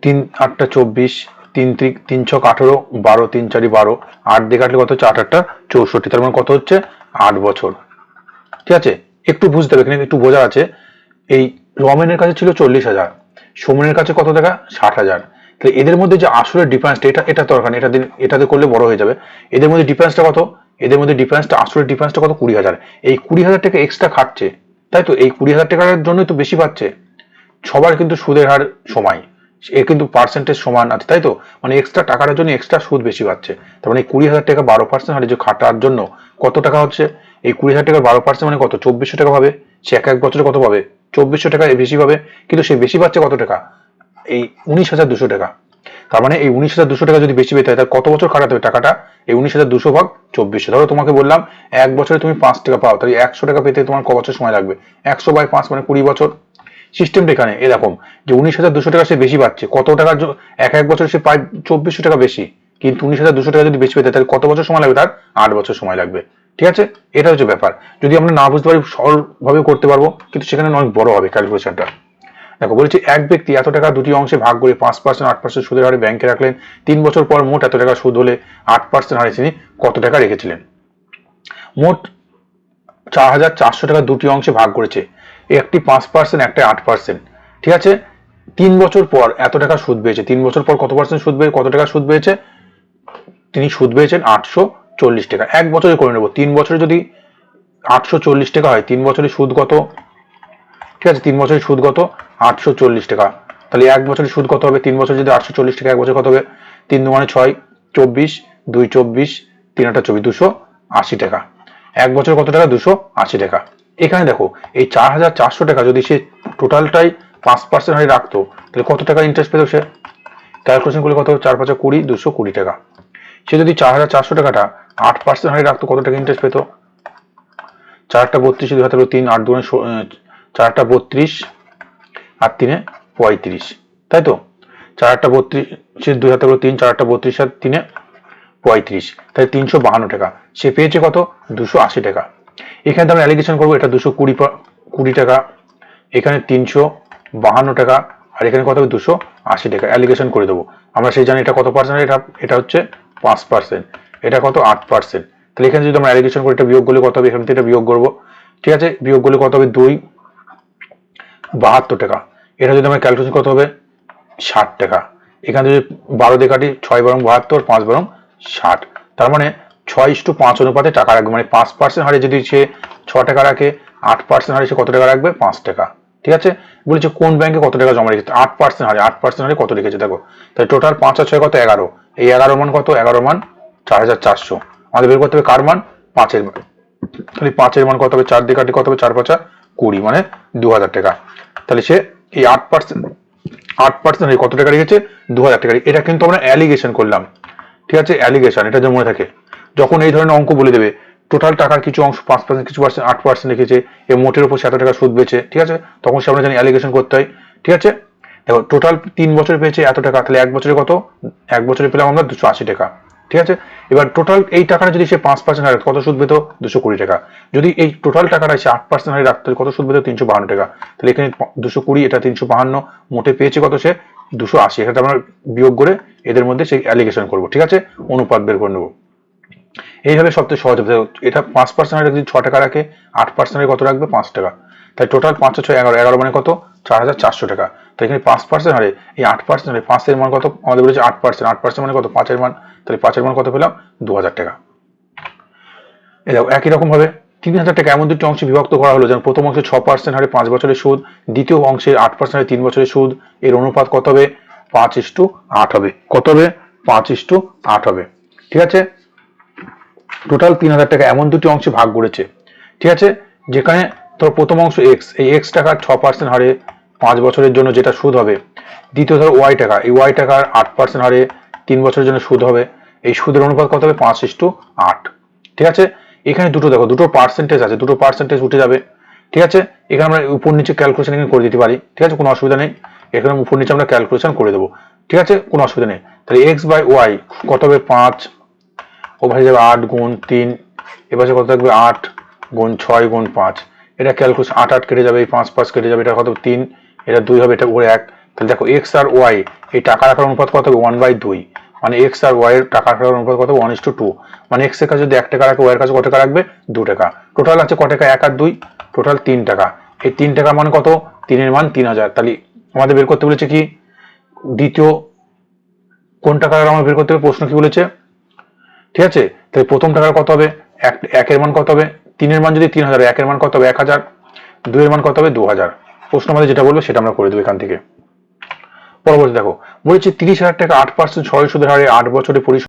3 8টা 24, 3 3 6 18, 12 3 4 12, 8 দিয়ে কাটলে কত হচ্ছে 8 8টা 64, তার মানে কত হচ্ছে 8 বছর, ঠিক আছে। একটু বুঝতে হবে, এখানে একটু বোঝা আছে, এই রমেনের কাছে ছিল 40,000, সোমেনের কাছে কত টাকা 60,000, তাহলে এদের মধ্যে যে আসলের ডিফারেন্সটা, এটা দরকার নেই, এটাতে করলে বড় হয়ে যাবে। এদের মধ্যে ডিফারেন্সটা কত, এদের মধ্যে ডিফারেন্সটা, আসলের ডিফারেন্সটা কত 20,000, এই 20,000 টাকা এক্সট্রা খাটছে, তাই তো। এই 20,000 টাকার জন্যই তো বেশি পাচ্ছে। সবার কিন্তু সুদের হার সময়, এর কিন্তু পার্সেন্টেজ সমান আছে, তাই তো, মানে এক্সট্রা টাকার জন্য এক্সট্রা সুদ বেশি পাচ্ছে। তার মানে 20,000 টাকা 12% হারে যে খাটার জন্য কত টাকা হচ্ছে, এই 20,000 টাকার 12% মানে কত 2400 টাকা পাবে, সে এক এক বছরে কত পাবে 2400 টাকা বেশি পাবে, কিন্তু সে বেশি পাচ্ছে কত টাকা, এই 19,200 টাকা। তার মানে এই 19,200 টাকা যদি বেশি পেতে হয়, তাহলে কত বছর খাটাতে হবে টাকাটা, এই 19,200 ভাগ 2400। ধরো তোমাকে বললাম 1 বছরে তুমি 5 টাকা পাও, তাহলে 100 টাকা পেতে তোমার ক বছর সময় লাগবে, 100/5 মানে 20 বছর। সিস্টেমটা এখানে এরকম যে 19,200 টাকা সে বেশি পাচ্ছে, কত টাকার এক এক বছর সে পায় 2400 টাকা বেশি, কিন্তু 19,200 টাকা যদি বেশি পেতে তাহলে কত বছর সময় লাগবে, তার 8 বছর সময় লাগবে, ঠিক আছে। এটা হচ্ছে ব্যাপার। যদি আমরা না বুঝতে পারি সরলভাবে করতে পারবো, কিন্তু সেখানে অনেক বড় হবে ক্যালকুলেশনটা। দেখো বলেছি, এক ব্যক্তি এত টাকা দুটি অংশে ভাগ করে 5% 8% সুদের হারে ব্যাংকে রাখলেন, 3 বছর পর মোট এত টাকা সুদ হলে 8% হারে তিনি কত টাকা রেখেছিলেন। মোট 4,400 টাকা দুটি অংশে ভাগ করেছে, একটি 5%, একটা 8%, ঠিক আছে। 3 বছর পর এত টাকা সুদ পেয়েছে, 3 বছর পর কত পার্সেন্ট সুদ পেয়ে, কত টাকা সুদ পেয়েছে, তিনি সুদ পেয়েছেন 840 টাকা। এক বছরে করে নেবো, 3 বছরে যদি 840 টাকা হয়, 3 বছরের সুদ কত, ঠিক আছে, 3 বছরের সুদ কত 840 টাকা। তাহলে এক বছরের সুদ কত হবে, 3 বছর যদি 840 টাকা, এক বছর কত হবে, 3 দুগুণে 6, 24, 2 24, 3 8 24, 280 টাকা। এক বছর কত টাকা 280 টাকা। এখানে দেখো এই 4,400 টাকা যদি সে টোটালটাই 5% হারে রাখতো, তাহলে কত টাকা ইন্টারেস্ট পেত সে, ক্যালকুলেশন করলে কত, 4 5 20, 220 টাকা। সে যদি 4,400 টাকাটা 8% হারে রাখতো, কত টাকা ইন্টারেস্ট পেত, 4 32, 2 হাতে 3, 8 দুগুণে 4 32 আর 3 35, তাই তো। 4 32, 2 হাতে 3, 4 32 আর 3 35, তাহলে 352 টাকা। সে পেয়েছে কত 280 টাকা। এখানে আমরা অ্যালিগেশন করবো, এটা 220 টাকা, এখানে 352 টাকা, আর এখানে কত হবে 280 টাকা। অ্যালিগেশন করে দেবো। আমরা সেই জানি এটা কত পার্সেন্ট, এটা হচ্ছে 5%, এটা কত 8%। তাহলে এখানে যদি আমরা অ্যালিগেশন করি, এটা বিয়োগ করলে কত হবে, এখান থেকে এটা বিয়োগ করবো, ঠিক আছে। বিয়োগ করলে কত হবে 2 72 টাকা। এটা যদি আমরা ক্যালকুলেশন করতে হবে 60 টাকা। এখানে যদি 12 দিয়ে কাটি, 6 বরং 72, 5 বরং 60, তার মানে 6:5 অনুপাতে টাকা রাখবে, মানে 5% হারে যদি সে 6 টাকা রাখে, 8% হারে সে কত টাকা রাখবে? 5 টাকা। ঠিক আছে, বলেছে কোন ব্যাংকে কত টাকা জমা রেখেছে, 8% হারে, 8% হারে কত রেখেছে দেখো। তাই টোটাল 5 আর 6 কত? 11। এই 11 মান কত? 11 মান 4400। আমাদের বের করতে হবে কার মান? 5-এর মান। তাহলে 5-এর মান কত হবে? 4 দিয়ে কাটি কত হবে? 4-5 20, মানে 2000 টাকা। তাহলে সে এই 8% কত টাকা রেখেছে? 2000 টাকা। এটা কিন্তু আমরা অ্যালিগেশন করলাম, ঠিক আছে, অ্যালিগেশন, এটা যেন মনে থাকে। যখন এই ধরনের অঙ্ক বলে দেবে, টোটাল টাকার কিছু অংশ 5%, কিছু পার্সেন্ট 8% রেখেছে, এই মোটের উপর 7 টাকা সুদ পেয়েছে, ঠিক আছে, তখন সে আমরা জানি অ্যালিগেশন করতে হয়। ঠিক আছে, দেখো টোটাল 3 বছর পেয়েছে এত টাকা, তাহলে 1 বছরে কত? 1 বছরে পেলাম আমরা 280 টাকা। ঠিক আছে, এবার টোটাল এই টাকাটা যদি সে 5% হারে কত সুদ পেত? 220 টাকা। যদি এই টোটাল টাকাটা সে 8% হারে রাখতো, কত সুদ পেত? 352 টাকা। তাহলে এখানে 220, এটা 352, মোটে পেয়েছে কত সে? 280। এখানে আমরা বিয়োগ করে এদের মধ্যে সেই অ্যালিগেশন করবো, ঠিক আছে, অনুপাত বের করে নেবো। এইভাবে সবচেয়ে সহজ হবে। এটা 5% হারে যদি 6 টাকা রাখে, 8% হারে কত রাখবে? 5 টাকা। তাই টোটাল 5 আর 6 11, 11 মানে কত? 4400 টাকা। তো এখানে 5% হারে এই 8% হারে 5-এর মান কত? আমাদের বলেছে 8%, 8% মানে কত? 5-এর মান। তাহলে 5-এর মান কত পেলাম? 2000 টাকা। এই দেখো একই রকম ভাবে 3000 টাকা এমন দুটি অংশে বিভক্ত করা হলো, যেমন প্রথম অংশে 6% হারে 5 বছরের সুদ, দ্বিতীয় অংশে 8% হারে 3 বছরের সুদ। এর অনুপাত কত হবে? 5:8 হবে। কত হবে? 5:8 হবে। ঠিক আছে, টোটাল 3000 টাকা এমন দুটি অংশে ভাগ করেছে, ঠিক আছে, যেখানে ধর প্রথম অংশ এক্স, এই এক্স টাকার 6% হারে 5 বছরের জন্য যেটা সুদ হবে। দ্বিতীয় ধর ওয়াই টাকা, এই ওয়াই টাকার 8% হারে 3 বছরের জন্য সুদ হবে। এই সুদের অনুপাত কত হবে? 5:8। ঠিক আছে, এখানে দুটো দেখো, দুটো পার্সেন্টেজ আছে, দুটো পার্সেন্টেজ উঠে যাবে। ঠিক আছে, এখানে আমরা উপর নিচে ক্যালকুলেশন এখানে করে দিতে পারি, ঠিক আছে, কোনো অসুবিধা নেই। এখানে উপর নিচে আমরা ক্যালকুলেশন করে দেবো, ঠিক আছে, কোনো অসুবিধা নেই। তাহলে এক্স বাই ওয়াই কত হবে? 5, ও ভাই যাবে 8 গুণ 3, এবার কত থাকবে? 8 গুণ 6 গুণ 5। এটা ক্যালকুলেশন 8 8 কেটে যাবে, এই 5 5 কেটে যাবে, এটা কত? 3, এটা 2 হবে, এটা উপরে 1। তাহলে দেখো এক্স আর ওয়াই এই টাকা রাখার অনুপাত কত হবে? 1/2, মানে এক্স আর ওয়াই এর টাকা রাখার অনুপাত কত? 1:2। মানে এক্স এর কাছে যদি 1 টাকা রাখে, ওয়াই এর কাছে কত টাকা রাখবে? 2 টাকা। টোটাল আছে কত টাকা? 1 আর 2, টোটাল 3 টাকা। এই 3 টাকা মানে কত? 3-এর মান 3000। তাহলে আমাদের বের করতে বলেছে কি? দ্বিতীয় কোন টাকার আমরা বের করতে হবে? প্রশ্ন কি বলেছে? ঠিক আছে, তাহলে প্রথম টাকার কত হবে? 1-এর মান কত হবে? 3-এর মান যদি 3000, 1-এর মান কত হবে? 1000, 2-এর মান কত হবে? 2000। প্রশ্ন আমাদের যেটা বলবে সেটা আমরা করে দেবো এখান থেকে। পরবর্তী দেখো, বলেছে 30,000 টাকা 8% সরল সুদের হারে 8 বছরে পরিশোধ